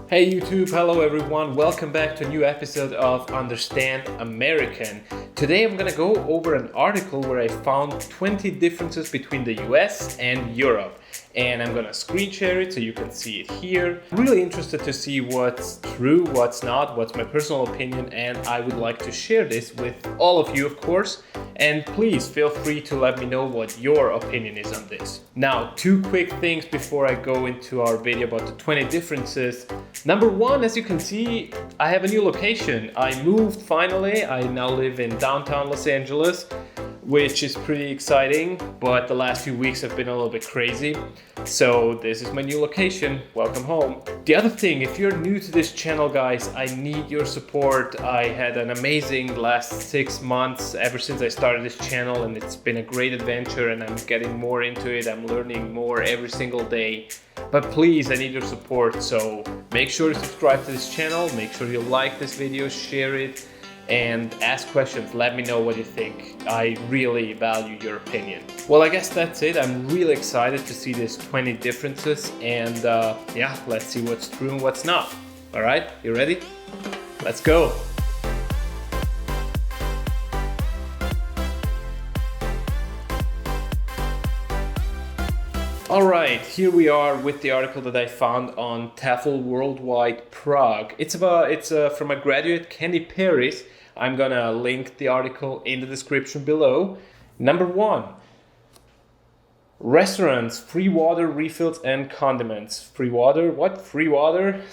Hey YouTube, hello everyone, welcome back to a new episode of Understand American. Today I'm gonna go over an article where I found 20 differences between the US and Europe. And I'm gonna screen share it so you can see it here. I'm really interested to see what's true, what's not, what's my personal opinion, and I would like to share this with all of you, of course. And please feel free to let me know what your opinion is on this. Now, two quick things before I go into our video about the 20 differences. Number one, as you can see, I have a new location. I moved finally. I now live in downtown Los Angeles, which is pretty exciting, but the last few weeks have been a little bit crazy. So this is my new location. Welcome home. The other thing, if you're new to this channel, guys, I need your support. I had an amazing last 6 months ever since I started this channel, and it's been a great adventure, and I'm getting more into it. I'm learning more every single day. But please, I need your support. So make sure to subscribe to this channel. Make sure you like this video, share it, and ask questions. Let me know what you think. I really value your opinion. Well, I guess that's it. I'm really excited to see these 20 differences, and yeah, let's see what's true and what's not. All right, you ready? Let's go. All right, here we are with the article that I found on TEFL Worldwide Prague. It's from a graduate, Candy Paris. I'm gonna link the article in the description below. Number one, restaurants, free water, refills, and condiments. Free water? What? Free water?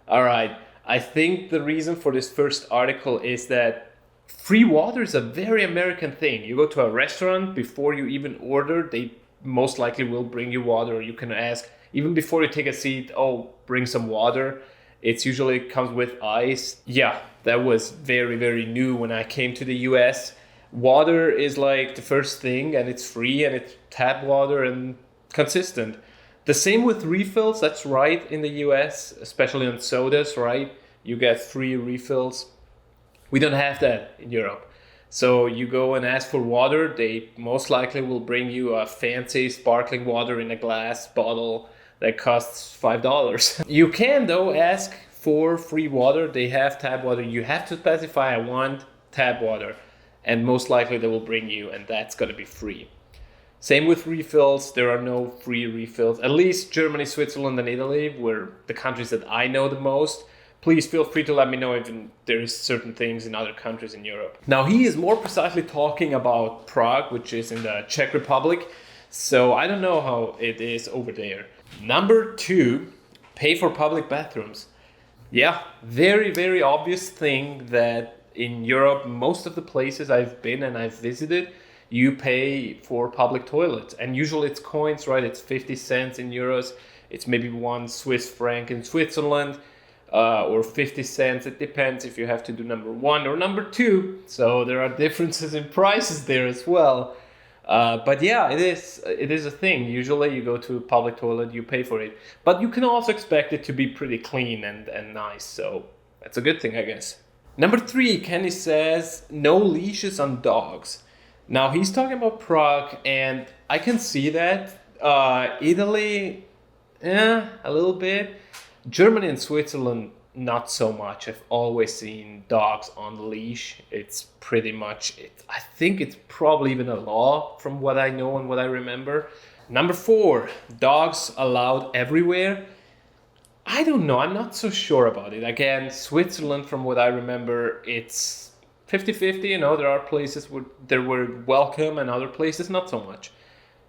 All right, I think the reason for this first article is that free water is a very American thing. You go to a restaurant, before you even order, they most likely will bring you water, or you can ask even before you take a seat, oh, bring some water. It's usually comes with ice. Yeah, that was very, very new when I came to the US. Water is like the first thing, and it's free, and it's tap water and consistent. The same with refills, that's right, in the US, especially on sodas, right? You get free refills. We don't have that in Europe. So you go and ask for water, they most likely will bring you a fancy sparkling water in a glass bottle that costs $5. You can though ask for free water. They have tap water. You have to specify, I want tap water, and most likely they will bring you, and that's gonna be free. Same with refills. There are no free refills, at least Germany, Switzerland, and Italy were the countries that I know the most. Please feel free to let me know if there is certain things in other countries in Europe. Now, he is more precisely talking about Prague, which is in the Czech Republic. So I don't know how it is over there. Number two, pay for public bathrooms. Yeah, very, very obvious thing that in Europe, most of the places I've been and I've visited, you pay for public toilets. And usually it's coins, right? It's 50 cents in euros. It's maybe 1 Swiss franc in Switzerland. Or 50 cents. It depends if you have to do number one or number two. So there are differences in prices there as well. But yeah, it is a thing. Usually you go to a public toilet, you pay for it. But you can also expect it to be pretty clean and nice. So that's a good thing, I guess. Number three, Kenny says, no leashes on dogs. Now he's talking about Prague, and I can see that. Italy, yeah, a little bit. Germany and Switzerland, not so much. I've always seen dogs on the leash. It's pretty much it. I think it's probably even a law from what I know and what I remember. Number four, dogs allowed everywhere. I don't know. I'm not so sure about it. Again, Switzerland, from what I remember, it's 50-50. You know, there are places where they were welcome and other places not so much.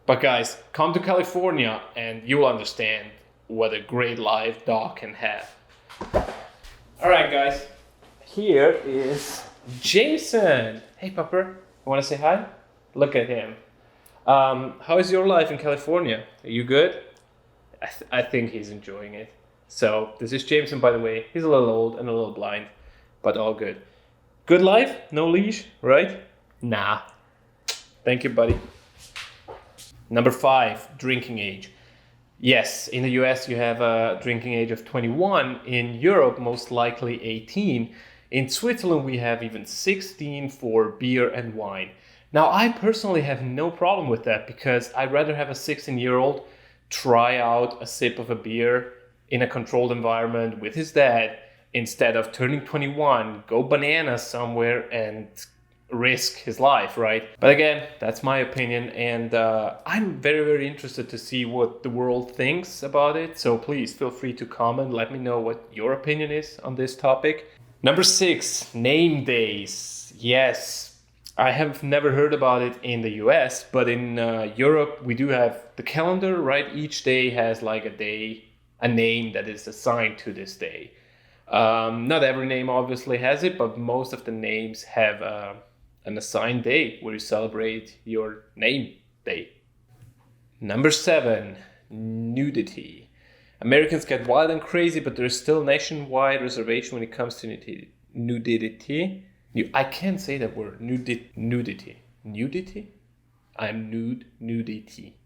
But guys, come to California and you'll understand what a great life dog can have. All right, guys. Here is Jameson. Hey, Pupper. You want to say hi? Look at him. How is your life in California? Are you good? I think he's enjoying it. So this is Jameson, by the way. He's a little old and a little blind, but all good. Good life? No leash, right? Nah. Thank you, buddy. Number five, drinking age. Yes, in the US you have a drinking age of 21. In Europe, most likely 18. In Switzerland, we have even 16 for beer and wine. Now, I personally have no problem with that because I'd rather have a 16-year-old try out a sip of a beer in a controlled environment with his dad instead of turning 21, go bananas somewhere and risk his life, right? But again, that's my opinion, and I'm very, very interested to see what the world thinks about it. So please feel free to comment. Let me know what your opinion is on this topic. Number 6, name days. Yes, I have never heard about it in the US, but in Europe, we do have the calendar, right? Each day has like a name that is assigned to this day. Not every name obviously has it, but most of the names have an assigned day where you celebrate your name day. Number 7, nudity. Americans get wild and crazy, but there's still nationwide reservation when it comes to nudity. I can't say that word. Nudity. Nudity? I'm nude. Nudity.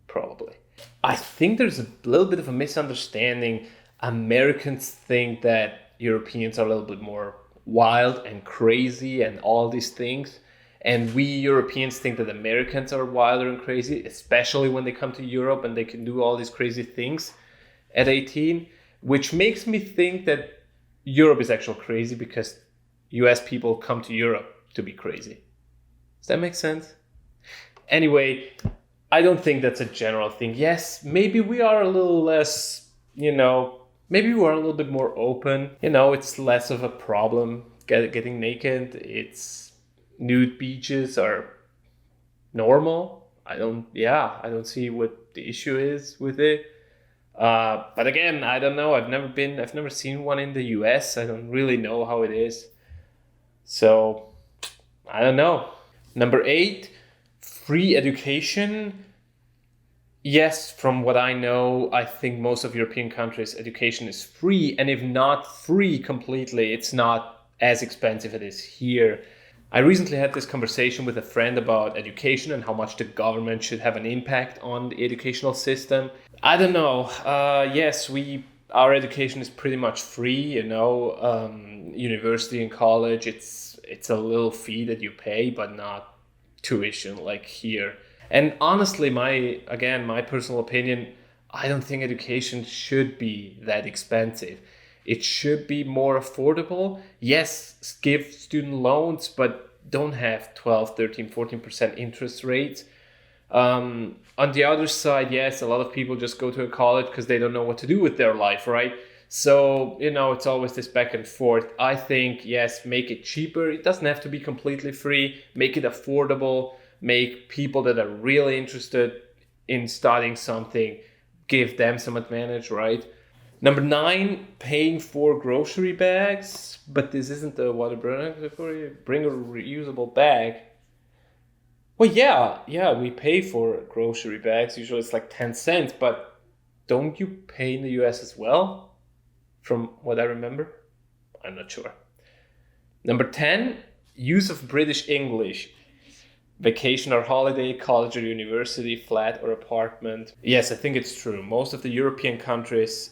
Probably. I think there's a little bit of a misunderstanding. Americans think that Europeans are a little bit more wild and crazy and all these things. And we Europeans think that Americans are wilder and crazy, especially when they come to Europe and they can do all these crazy things at 18, which makes me think that Europe is actually crazy because US people come to Europe to be crazy. Does that make sense? Anyway, I don't think that's a general thing. Yes, maybe we are a little less, maybe we're a little bit more open. It's less of a problem getting naked. It's nude beaches are normal. I don't see what the issue is with it. But again, I don't know. I've never seen one in the US. I don't really know how it is. So, I don't know. Number 8, free education. Yes, from what I know, I think most of European countries, education is free. And if not free completely, it's not as expensive as it is here. I recently had this conversation with a friend about education and how much the government should have an impact on the educational system. I don't know. Yes, our education is pretty much free, university and college, it's a little fee that you pay, but not tuition like here. And honestly, my personal opinion, I don't think education should be that expensive. It should be more affordable. Yes, give student loans, but don't have 12, 13, 14% interest rates. On the other side, yes, a lot of people just go to a college because they don't know what to do with their life, right? So, it's always this back and forth. I think, yes, make it cheaper. It doesn't have to be completely free. Make it affordable. Make people that are really interested in studying something, give them some advantage, right? Number 9, paying for grocery bags. But this isn't the water bring a reusable bag. Well, yeah, we pay for grocery bags. Usually it's like 10 cents, but don't you pay in the US as well? From what I remember? I'm not sure. Number 10, use of British English. Vacation or holiday, college or university, flat or apartment. Yes, I think it's true. Most of the European countries,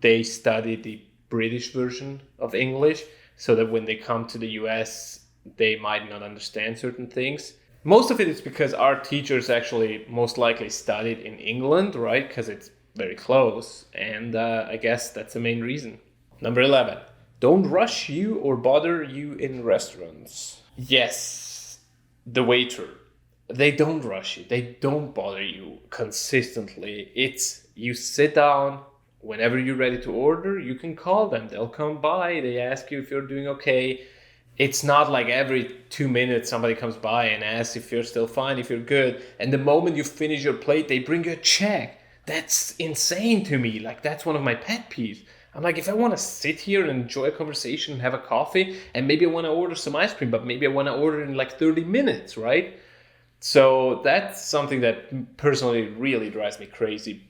they study the British version of English, so that when they come to the US, they might not understand certain things. Most of it is because our teachers actually most likely studied in England, right? Because it's very close. And I guess that's the main reason. Number 11, don't rush you or bother you in restaurants. Yes, the waiter. They don't rush you. They don't bother you consistently. It's you sit down. Whenever you're ready to order, you can call them. They'll come by. They ask you if you're doing okay. It's not like every 2 minutes somebody comes by and asks if you're still fine, if you're good. And the moment you finish your plate, they bring you a check. That's insane to me. Like, that's one of my pet peeves. I'm like, if I want to sit here and enjoy a conversation and have a coffee, and maybe I want to order some ice cream, but maybe I want to order in like 30 minutes, right? So that's something that personally really drives me crazy.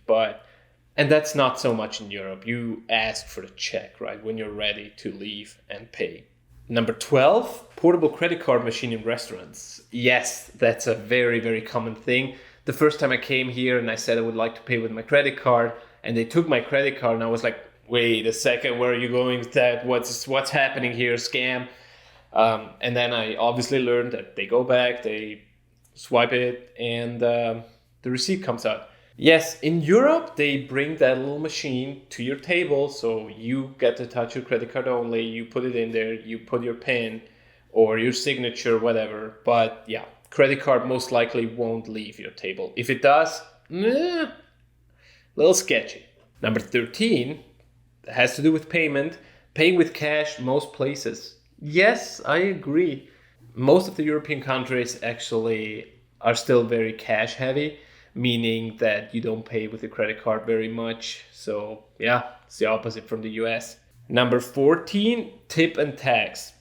And that's not so much in Europe. You ask for the check, right? When you're ready to leave and pay. Number 12, portable credit card machine in restaurants. Yes, that's a very, very common thing. The first time I came here and I said I would like to pay with my credit card, and they took my credit card, and I was like, wait a second, where are you going with that? What's happening here? Scam. And then I obviously learned that they go back, they swipe it, and the receipt comes out. Yes, in Europe, they bring that little machine to your table, so you get to touch your credit card only. You put it in there, you put your PIN or your signature, whatever. But yeah, credit card most likely won't leave your table. If it does, little sketchy. Number 13 has to do with payment. Paying with cash, most places. Yes, I agree. Most of the European countries actually are still very cash heavy, meaning that you don't pay with a credit card very much. So, yeah, it's the opposite from the US. Number 14, tip and tax.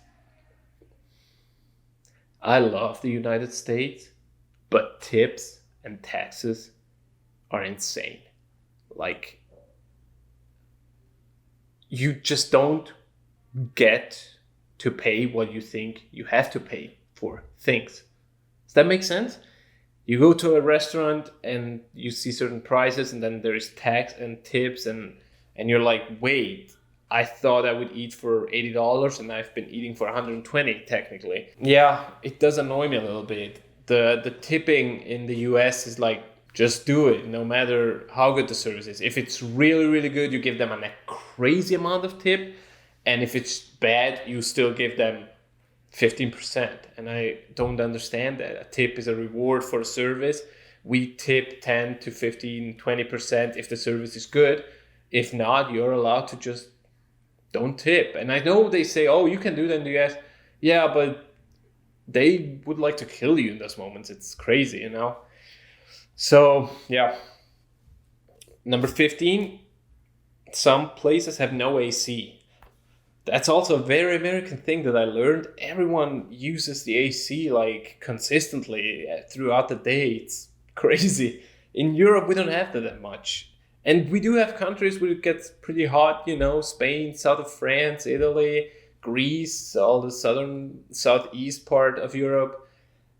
I love the United States, but tips and taxes are insane. Like, you just don't get to pay what you think you have to pay for things. Does that make sense? You go to a restaurant and you see certain prices, and then there is tax and tips, and you're like, wait, I thought I would eat for $80 and I've been eating for 120 technically. Yeah, it does annoy me a little bit. The tipping in the US is like, just do it, no matter how good the service is. If it's really, really good, you give them a crazy amount of tip. And if it's bad, you still give them 15%. And I don't understand that. A tip is a reward for a service. We tip 10 to 15, 20% if the service is good. If not, you're allowed to just don't tip. And I know they say, oh, you can do that in the US. Yeah, but they would like to kill you in those moments. It's crazy, you know? So, yeah. Number 15, some places have no AC. That's also a very American thing that I learned. Everyone uses the AC like consistently throughout the day. It's crazy. In Europe, we don't have that much. And we do have countries where it gets pretty hot, you know, Spain, south of France, Italy, Greece, all the southeast part of Europe.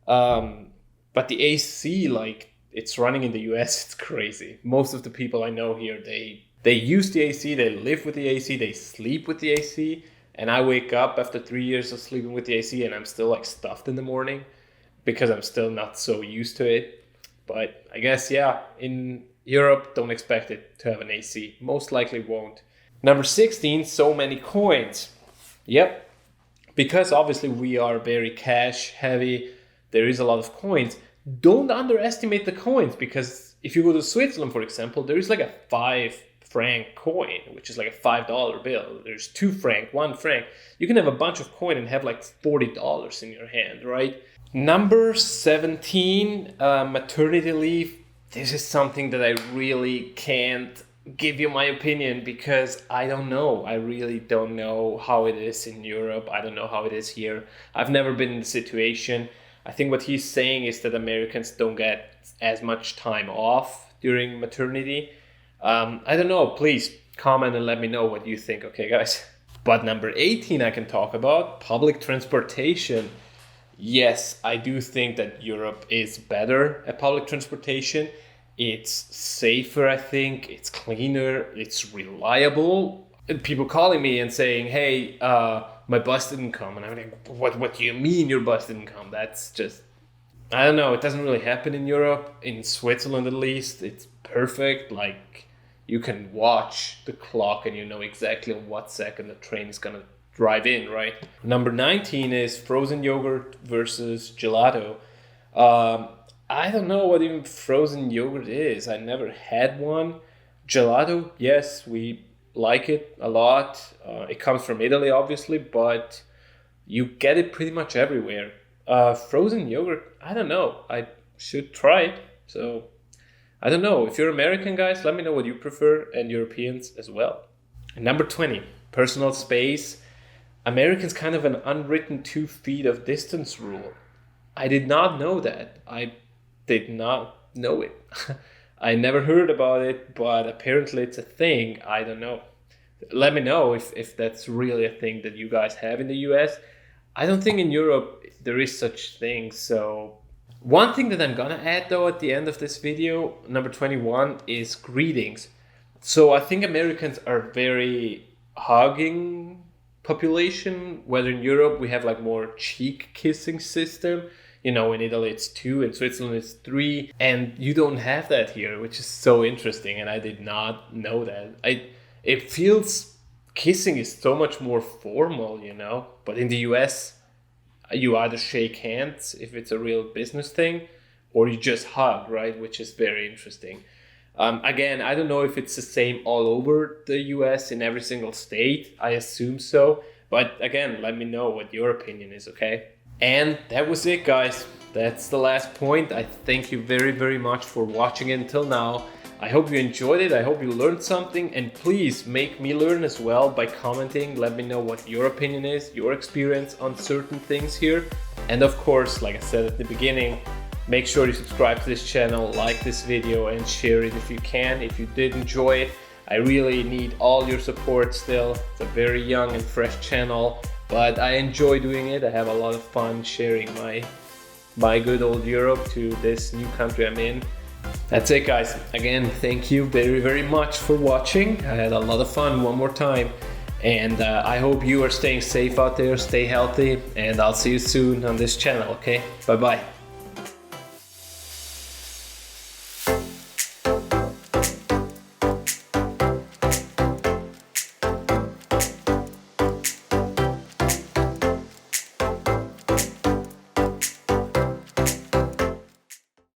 But the AC, like, it's running in the US, it's crazy. Most of the people I know here, they use the AC, they live with the AC, they sleep with the AC. And I wake up after 3 years of sleeping with the AC and I'm still like stuffed in the morning because I'm still not so used to it. But I guess, yeah, in Europe, don't expect it to have an AC. Most likely won't. Number 16, so many coins. Yep. Because obviously we are very cash heavy, there is a lot of coins. Don't underestimate the coins, because if you go to Switzerland, for example, there is like a 5 franc coin, which is like a $5 bill. There's 2 franc, 1 franc. You can have a bunch of coin and have like $40 in your hand, right? Number 17, maternity leave. This is something that I really can't give you my opinion because I don't know. I really don't know how it is in Europe. I don't know how it is here. I've never been in the situation. I think what he's saying is that Americans don't get as much time off during maternity. I don't know. Please comment and let me know what you think. Okay, guys. But number 18 I can talk about, public transportation. Yes, I do think that Europe is better at public transportation. It's safer, I think. It's cleaner. It's reliable. And people calling me and saying, hey, my bus didn't come. And I'm like, what do you mean your bus didn't come? That's just, I don't know. It doesn't really happen in Europe. In Switzerland, at least, it's perfect. Like, you can watch the clock and you know exactly on what second the train is going to drive in, right? Number 19 is frozen yogurt versus gelato. I don't know what even frozen yogurt is. I never had one. Gelato, yes, we like it a lot. It comes from Italy, obviously, but you get it pretty much everywhere. Frozen yogurt, I don't know. I should try it. So, I don't know. If you're American, guys, let me know what you prefer, and Europeans as well. And number 20, personal space. Americans kind of an unwritten 2 feet of distance rule. I did not know that. I did not know it. I never heard about it, but apparently it's a thing. I don't know. Let me know if that's really a thing that you guys have in the US. I don't think in Europe there is such thing. So one thing that I'm gonna add though at the end of this video, number 21, is greetings. So I think Americans are very hugging population, whether in Europe we have like more cheek kissing system. You know, in Italy it's 2, in Switzerland it's 3, and you don't have that here, which is so interesting. And I did not know that. It feels kissing is so much more formal, you know. But in the US, you either shake hands if it's a real business thing, or you just hug, right? Which is very interesting. Again, I don't know if it's the same all over the US in every single state. I assume so. But again, let me know what your opinion is, okay? And that was it, guys. That's the last point. I thank you very, very much for watching it until now. I hope you enjoyed it. I hope you learned something. And please make me learn as well by commenting. Let me know what your opinion is, your experience on certain things here. And of course, like I said at the beginning, make sure you subscribe to this channel, like this video, and share it if you can. If you did enjoy it, I really need all your support still. It's a very young and fresh channel, but I enjoy doing it. I have a lot of fun sharing my good old Europe to this new country I'm in. That's it, guys. Again, thank you very, very much for watching. I had a lot of fun one more time. And I hope you are staying safe out there, stay healthy, and I'll see you soon on this channel, okay? Bye-bye.